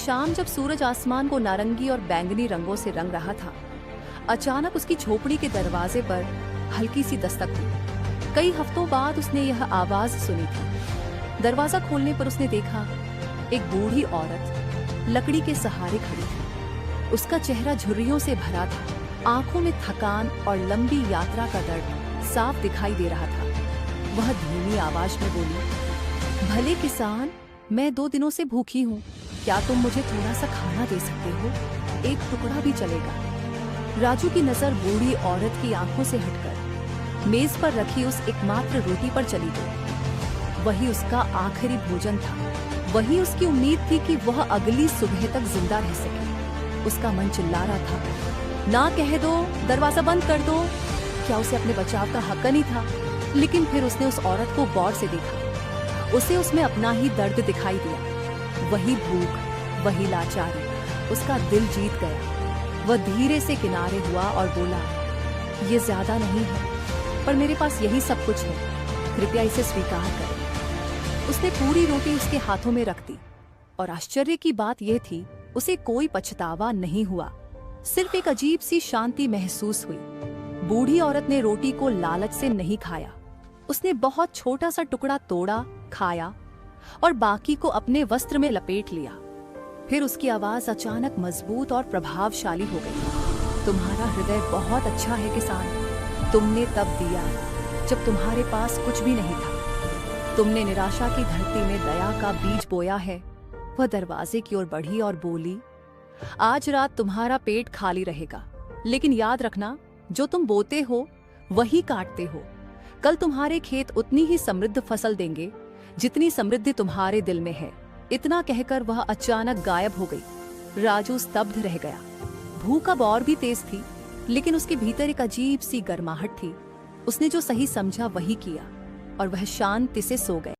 शाम जब सूरज आसमान को नारंगी और बैंगनी रंगों से रंग रहा था, अचानक उसकी झोपड़ी के दरवाजे पर हल्की सी दस्तक हुई। कई हफ्तों बाद उसने यह आवाज सुनी थी। दरवाजा खोलने पर उसने देखा एक बूढ़ी औरत लकड़ी के सहारे खड़ी थी। उसका चेहरा झुर्रियों से भरा था, आंखों में थकान और लंबी यात्रा का दर्द साफ दिखाई दे रहा था। वह धीमी आवाज में बोली, भले किसान, मैं 2 दिनों से भूखी हूँ, क्या तुम मुझे थोड़ा सा खाना दे सकते हो? एक टुकड़ा भी चलेगा। राजू की नजर बूढ़ी औरत की आंखों से हटकर मेज पर रखी उस एकमात्र रोटी पर चली गई। वही उसका आखिरी भोजन था, वही उसकी उम्मीद थी कि वह अगली सुबह तक जिंदा रह सके। उसका मन चिल्ला रहा था, ना कह दो, दरवाजा बंद कर दो। क्या उसे अपने बचाव का हक नहीं था? लेकिन फिर उसने उस औरत को गौर से देखा। उसे उसमें अपना ही दर्द दिखाई दिया, वही भूख, वही लाचारी। उसका दिल जीत गया। वह धीरे से किनारे हुआ और बोला, ये ज्यादा नहीं है, पर मेरे पास यही सब कुछ है, कृपया इसे स्वीकार करें। उसने पूरी रोटी उसके हाथों में रख दी और आश्चर्य की बात यह थी, उसे कोई पछतावा नहीं हुआ, सिर्फ एक अजीब सी शांति महसूस हुई। बूढ़ी औरत ने रोटी को लालच से नहीं खाया। उसने बहुत छोटा सा टुकड़ा तोड़ा, खाया और बाकी को अपने वस्त्र में लपेट लिया। फिर उसकी आवाज अचानक मजबूत और प्रभावशाली हो गई, तुम्हारा हृदय बहुत अच्छा है किसान। तुमने तब दिया जब तुम्हारे पास कुछ भी नहीं था। तुमने निराशा की धरती में दया का बीज बोया है। वह दरवाजे की ओर बढ़ी और बोली, आज रात तुम्हारा पेट खाली रहेगा, लेकिन याद रखना, जो तुम बोते हो वही काटते हो। कल तुम्हारे खेत उतनी ही समृद्ध फसल देंगे जितनी समृद्धि तुम्हारे दिल में है। इतना कहकर वह अचानक गायब हो गई। राजू स्तब्ध रह गया। भूख अब और भी तेज थी, लेकिन उसके भीतर एक अजीब सी गर्माहट थी। उसने जो सही समझा वही किया और वह शांति से सो गया।